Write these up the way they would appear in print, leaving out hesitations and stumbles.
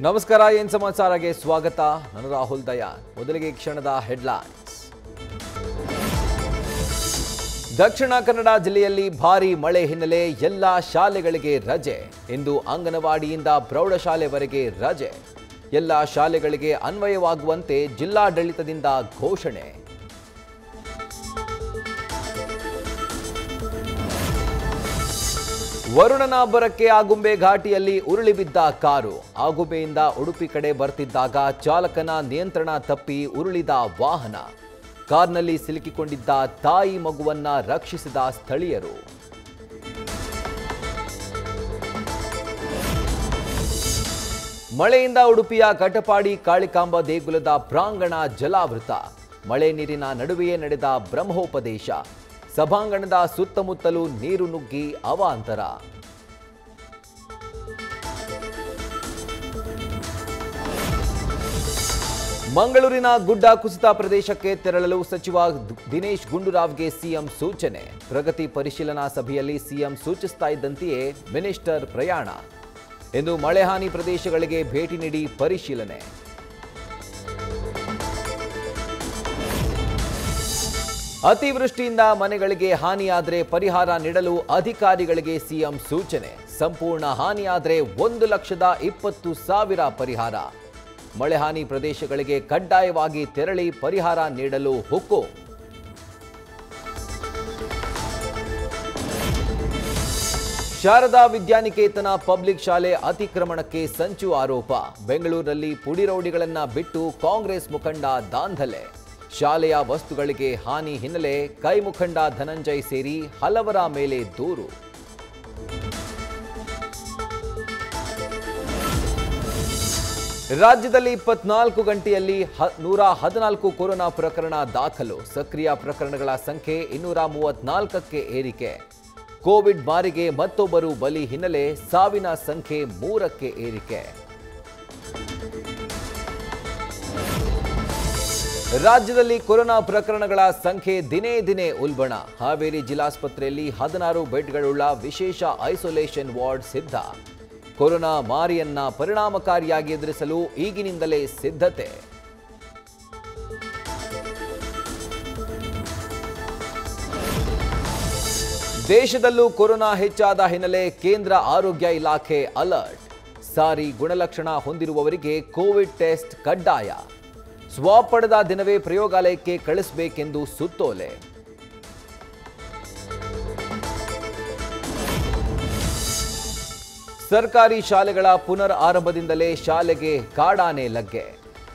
ನಮಸ್ಕಾರ ಏನು ಸಮಾಚಾರಕ್ಕೆ ಸ್ವಾಗತ ನಾನು ರಾಹುಲ್ ದಯಾನ್ ಮೊದಲಿಗೆ ಕ್ಷಣದ ಹೆಡ್ಲೈನ್ಸ್ ದಕ್ಷಿಣ ಕನ್ನಡ ಜಿಲ್ಲೆಯಲ್ಲಿ ಭಾರೀ ಮಳೆ ಹಿನ್ನೆಲೆ ಎಲ್ಲ ಶಾಲೆಗಳಿಗೆ ರಜೆ ಇಂದು ಅಂಗನವಾಡಿಯಿಂದ ಪ್ರೌಢಶಾಲೆವರೆಗೆ ರಜೆ ಎಲ್ಲ ಶಾಲೆಗಳಿಗೆ ಅನ್ವಯವಾಗುವಂತೆ ಜಿಲ್ಲಾಡಳಿತದಿಂದ ಘೋಷಣೆ ವರುಣನ ಅಬ್ಬರಕ್ಕೆ ಆಗುಂಬೆ ಘಾಟಿಯಲ್ಲಿ ಉರುಳಿ ಬಿದ್ದ ಕಾರು ಆಗುಂಬೆಯಿಂದ ಉಡುಪಿ ಕಡೆ ಬರ್ತಿದ್ದಾಗ ಚಾಲಕನ ನಿಯಂತ್ರಣ ತಪ್ಪಿ ಉರುಳಿದ ವಾಹನ ಕಾರ್ನಲ್ಲಿ ಸಿಲುಕಿಕೊಂಡಿದ್ದ ತಾಯಿ ಮಗುವನ್ನ ರಕ್ಷಿಸಿದ ಸ್ಥಳೀಯರು ಮಳೆಯಿಂದ ಉಡುಪಿಯ ಕಟಪಾಡಿ ಕಾಳಿಕಾಂಬ ದೇಗುಲದ ಪ್ರಾಂಗಣ ಜಲಾವೃತ ಮಳೆ ನೀರಿನ ನಡುವೆಯೇ ನಡೆದ ಬ್ರಹ್ಮೋಪದೇಶ ಸಭಾಂಗಣದ ಸುತ್ತಮುತ್ತಲೂ ನೀರು ನುಗ್ಗಿ ಅವಾಂತರ ಮಂಗಳೂರಿನ ಗುಡ್ಡ ಕುಸಿತ ಪ್ರದೇಶಕ್ಕೆ ತೆರಳಲು ಸಚಿವ ದಿನೇಶ್ ಗುಂಡೂರಾವ್ಗೆ ಸಿಎಂ ಸೂಚನೆ ಪ್ರಗತಿ ಪರಿಶೀಲನಾ ಸಭೆಯಲ್ಲಿ ಸಿಎಂ ಸೂಚಿಸ್ತಾ ಇದ್ದಂತೆಯೇ ಮಿನಿಸ್ಟರ್ ಪ್ರಯಾಣ ಇಂದು ಮಳೆ ಹಾನಿ ಪ್ರದೇಶಗಳಿಗೆ ಭೇಟಿ ನೀಡಿ ಪರಿಶೀಲನೆ ಅತಿವೃಷ್ಟಿಯಿಂದ ಮನೆಗಳಿಗೆ ಹಾನಿಯಾದರೆ ಪರಿಹಾರ ನೀಡಲು ಅಧಿಕಾರಿಗಳಿಗೆ ಸಿಎಂ ಸೂಚನೆ ಸಂಪೂರ್ಣ ಹಾನಿಯಾದರೆ 1,20,000 ಪರಿಹಾರ ಮಳೆ ಹಾನಿ ಪ್ರದೇಶಗಳಿಗೆ ಕಡ್ಡಾಯವಾಗಿ ತೆರಳಿ ಪರಿಹಾರ ನೀಡಲು ಹುಕ್ಕುಂ ಶಾರದಾ ವಿದ್ಯಾನಿಕೇತನ ಪಬ್ಲಿಕ್ ಶಾಲೆ ಅತಿಕ್ರಮಣಕ್ಕೆ ಸಂಚು ಆರೋಪ ಬೆಂಗಳೂರಿನಲ್ಲಿ ಪುಡಿರೌಡಿಗಳನ್ನ ಬಿಟ್ಟು ಕಾಂಗ್ರೆಸ್ ಮುಖಂಡ ದಾಂಧಲೆ ಶಾಲೆಯ ವಸ್ತುಗಳಿಗೆ ಹಾನಿ ಹಿನ್ನೆಲೆ ಕೈ ಮುಖಂಡ ಧನಂಜಯ್ ಸೇರಿ ಹಲವರ ಮೇಲೆ ದೂರು ರಾಜ್ಯದಲ್ಲಿ 24 ಗಂಟೆಯಲ್ಲಿ 114 ಕೊರೋನಾ ಪ್ರಕರಣ ದಾಖಲು ಸಕ್ರಿಯ ಪ್ರಕರಣಗಳ ಸಂಖ್ಯೆ 234ಕ್ಕೆ ಏರಿಕೆ ಕೋವಿಡ್ ಬಾರಿಗೆ ಮತ್ತೊಬ್ಬರು ಬಲಿ ಹಿನ್ನೆಲೆ ಸಾವಿನ ಸಂಖ್ಯೆ 3ಕ್ಕೆ ಏರಿಕೆ ರಾಜ್ಯದಲ್ಲಿ ಕೊರೋನಾ ಪ್ರಕರಣಗಳ ಸಂಖ್ಯೆ ದಿನೇ ದಿನೇ ಉಲ್ಬಣ ಹಾವೇರಿ ಜಿಲ್ಲಾಸ್ಪತ್ರೆಯಲ್ಲಿ 16 ಬೆಡ್ಗಳುಳ್ಳ ವಿಶೇಷ ಐಸೋಲೇಷನ್ ವಾರ್ಡ್ ಸಿದ್ಧ ಕೊರೋನಾ ಮಾರಿಯನ್ನ ಪರಿಣಾಮಕಾರಿಯಾಗಿ ಎದುರಿಸಲು ಈಗಿನಿಂದಲೇ ಸಿದ್ಧತೆ ದೇಶದಲ್ಲೂ ಕೊರೋನಾ ಹೆಚ್ಚಾದ ಹಿನ್ನೆಲೆ ಕೇಂದ್ರ ಆರೋಗ್ಯ ಇಲಾಖೆ ಅಲರ್ಟ್ ಸಾರಿ ಗುಣಲಕ್ಷಣ ಹೊಂದಿರುವವರಿಗೆ ಕೋವಿಡ್ ಟೆಸ್ಟ್ ಕಡ್ಡಾಯ ಸ್ವಾಬ್ ಪಡೆದ ದಿನವೇ ಪ್ರಯೋಗಾಲಯಕ್ಕೆ ಕಳಿಸಬೇಕೆಂದು ಸುತ್ತೋಲೆ ಸರ್ಕಾರಿ ಶಾಲೆಗಳ ಪುನರ್ ಆರಂಭದಿಂದಲೇ ಶಾಲೆಗೆ ಕಾಡಾನೆ ಲಗ್ಗೆ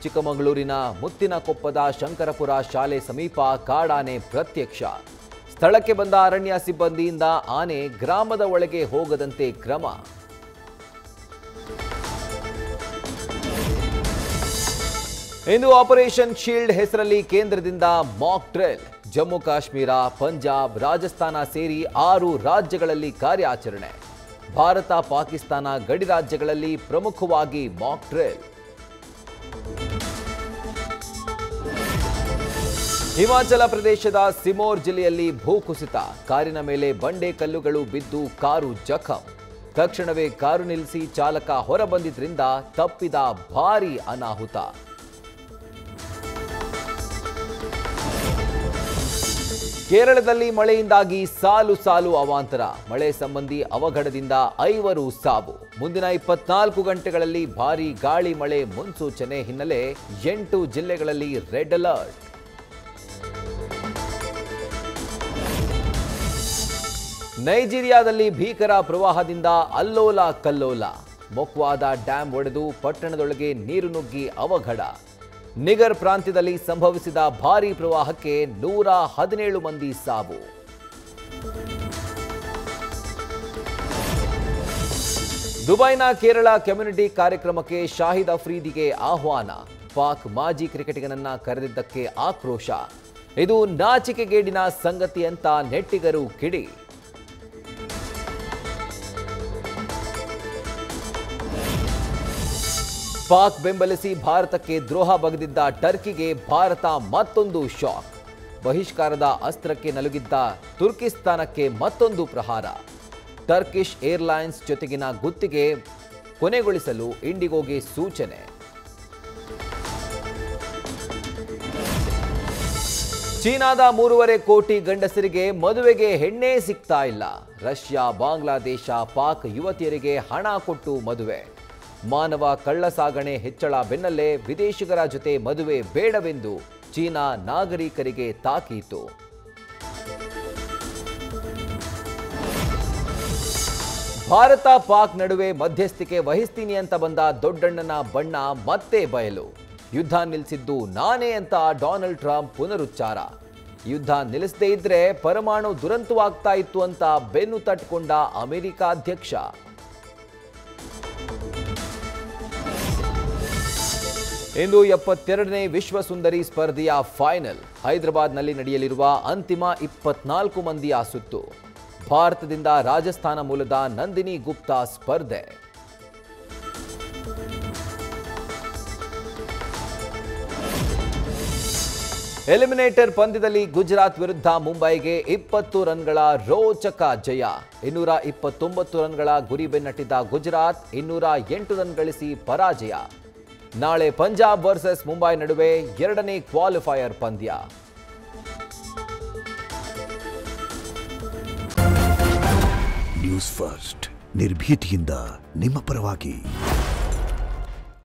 ಚಿಕ್ಕಮಗಳೂರಿನ ಮುತ್ತಿನಕೊಪ್ಪದ ಶಂಕರಪುರ ಶಾಲೆ ಸಮೀಪ ಕಾಡಾನೆ ಪ್ರತ್ಯಕ್ಷ ಸ್ಥಳಕ್ಕೆ ಬಂದ ಅರಣ್ಯ ಸಿಬ್ಬಂದಿಯಿಂದ ಆನೆ ಗ್ರಾಮದ ಒಳಗೆ ಹೋಗದಂತೆ ಕ್ರಮ ಇಂದು ಆಪರೇಷನ್ ಶೀಲ್ಡ್ ಹೆಸರಲ್ಲಿ ಕೇಂದ್ರದಿಂದ ಮಾಕ್ ಡ್ರಿಲ್ ಜಮ್ಮು ಕಾಶ್ಮೀರ ಪಂಜಾಬ್ ರಾಜಸ್ಥಾನ ಸೇರಿ 6 ರಾಜ್ಯಗಳಲ್ಲಿ ಕಾರ್ಯಾಚರಣೆ ಭಾರತ ಪಾಕಿಸ್ತಾನ ಗಡಿ ರಾಜ್ಯಗಳಲ್ಲಿ ಪ್ರಮುಖವಾಗಿ ಮಾಕ್ ಡ್ರಿಲ್ ಹಿಮಾಚಲ ಪ್ರದೇಶದ ಸಿಮೋರ್ ಜಿಲ್ಲೆಯಲ್ಲಿ ಭೂಕುಸಿತ ಕಾರಿನ ಮೇಲೆ ಬಂಡೆ ಕಲ್ಲುಗಳು ಬಿದ್ದು ಕಾರು ಜಖಂ ತಕ್ಷಣವೇ ಕಾರು ನಿಲ್ಲಿಸಿ ಚಾಲಕ ಹೊರಬಂದಿದ್ರಿಂದ ತಪ್ಪಿದ ಭಾರೀ ಅನಾಹುತ ಕೇರಳದಲ್ಲಿ ಮಳೆಯಿಂದಾಗಿ ಸಾಲು ಅವಾಂತರ ಮಳೆ ಸಂಬಂಧಿ ಅವಘಡದಿಂದ 5 ಸಾವು ಮುಂದಿನ 24 ಗಂಟೆಗಳಲ್ಲಿ ಭಾರೀ ಗಾಳಿ ಮಳೆ ಮುನ್ಸೂಚನೆ ಹಿನ್ನೆಲೆ 8 ಜಿಲ್ಲೆಗಳಲ್ಲಿ ರೆಡ್ ಅಲರ್ಟ್ ನೈಜೀರಿಯಾದಲ್ಲಿ ಭೀಕರ ಪ್ರವಾಹದಿಂದ ಅಲ್ಲೋಲ ಕಲ್ಲೋಲ ಮೊಕ್ವಾದ ಡ್ಯಾಂ ಒಡೆದು ಪಟ್ಟಣದೊಳಗೆ ನೀರು ನುಗ್ಗಿ ಅವಘಡ ನಿಗರ್ ಪ್ರಾಂತ್ಯದಲ್ಲಿ ಸಂಭವಿಸಿದ ಭಾರೀ ಪ್ರವಾಹಕ್ಕೆ 117 ಮಂದಿ ಸಾವು ದುಬೈನ ಕೇರಳ ಕಮ್ಯುನಿಟಿ ಕಾರ್ಯಕ್ರಮಕ್ಕೆ ಶಾಹಿದ್ ಅಫ್ರೀದಿಗೆ ಆಹ್ವಾನ ಪಾಕ್ ಮಾಜಿ ಕ್ರಿಕೆಟಿಗನನ್ನ ಕರೆದಿದ್ದಕ್ಕೆ ಆಕ್ರೋಶ ಇದು ನಾಚಿಕೆಗೇಡಿನ ಸಂಗತಿ ಅಂತ ನೆಟ್ಟಿಗರು ಕಿಡಿ ಪಾಕ್ ಬೆಂಬಲಿಸಿ ಭಾರತಕ್ಕೆ ದ್ರೋಹ ಬಗೆದಿದ್ದ ಟರ್ಕಿಗೆ ಭಾರತ ಮತ್ತೊಂದು ಶಾಕ್ ಬಹಿಷ್ಕಾರದ ಅಸ್ತ್ರಕ್ಕೆ ನಲುಗಿದ್ದ ತುರ್ಕಿಸ್ತಾನಕ್ಕೆ ಮತ್ತೊಂದು ಪ್ರಹಾರ ಟರ್ಕಿಶ್ ಏರ್ಲೈನ್ಸ್ ಜೊತೆಗಿನ ಗುತ್ತಿಗೆ ಕೊನೆಗೊಳಿಸಲು ಇಂಡಿಗೋಗೆ ಸೂಚನೆ. ಚೀನಾದ 3.5 ಕೋಟಿ ಗಂಡಸರಿಗೆ ಮದುವೆಗೆ ಹೆಣ್ಣೇ ಸಿಗ್ತಾ ಇಲ್ಲ. ರಷ್ಯಾ, ಬಾಂಗ್ಲಾದೇಶ, ಪಾಕ್ ಯುವತಿಯರಿಗೆ ಹಣ ಕೊಟ್ಟು ಮದುವೆ. ಮಾನವ ಕಳ್ಳಸಾಗಣೆ ಹೆಚ್ಚಳ ಬೆನ್ನಲ್ಲೇ ವಿದೇಶಿಗರ ಜೊತೆ ಮದುವೆ ಬೇಡವೆಂದು ಚೀನಾ ನಾಗರಿಕರಿಗೆ ತಾಕೀತು. ಭಾರತ ಪಾಕ್ ನಡುವೆ ಮಧ್ಯಸ್ಥಿಕೆ ವಹಿಸ್ತೀನಿ ಅಂತ ಬಂದ ದೊಡ್ಡಣ್ಣನ ಬಣ್ಣ ಮತ್ತೆ ಬಯಲು. ಯುದ್ಧ ನಿಲ್ಲಿಸಿದ್ದು ನಾನೇ ಅಂತ ಡೊನಾಲ್ಡ್ ಟ್ರಂಪ್ ಪುನರುಚ್ಚಾರ. ಯುದ್ಧ ನಿಲ್ಲಿಸದೇ ಇದ್ರೆ ಪರಮಾಣು ದುರಂತವಾಗ್ತಾ ಇತ್ತು ಅಂತ ಬೆನ್ನು ತಟ್ಟಿಕೊಂಡ ಅಮೆರಿಕ ಅಧ್ಯಕ್ಷ. ಇಂದು 72ನೇ ವಿಶ್ವ ಸುಂದರಿ ಸ್ಪರ್ಧೆಯ ಫೈನಲ್. ಹೈದರಾಬಾದ್ನಲ್ಲಿ ನಡೆಯಲಿರುವ ಅಂತಿಮ 24 ಮಂದಿಯ ಸುತ್ತು. ಭಾರತದಿಂದ ರಾಜಸ್ಥಾನ ಮೂಲದ ನಂದಿನಿ ಗುಪ್ತಾ ಸ್ಪರ್ಧೆ. ಎಲಿಮಿನೇಟರ್ ಪಂದ್ಯದಲ್ಲಿ ಗುಜರಾತ್ ವಿರುದ್ಧ ಮುಂಬೈಗೆ 20 ರನ್ಗಳ ರೋಚಕ ಜಯ. 229 ರನ್ಗಳ ಗುರಿ ಬೆನ್ನಟ್ಟಿದ್ದ ಗುಜರಾತ್ 208 ರನ್ ಗಳಿಸಿ ಪರಾಜಯ. ನಾಳೆ ಪಂಜಾಬ್ ವರ್ಸಸ್ ಮುಂಬೈ ನಡುವೆ 2ನೇ ಕ್ವಾಲಿಫೈಯರ್ ಪಂದ್ಯ. ನ್ಯೂಸ್ ಫಸ್ಟ್ ನಿರ್ಭೀತಿಯಿಂದ ನಿಮ್ಮ ಪರವಾಗಿ.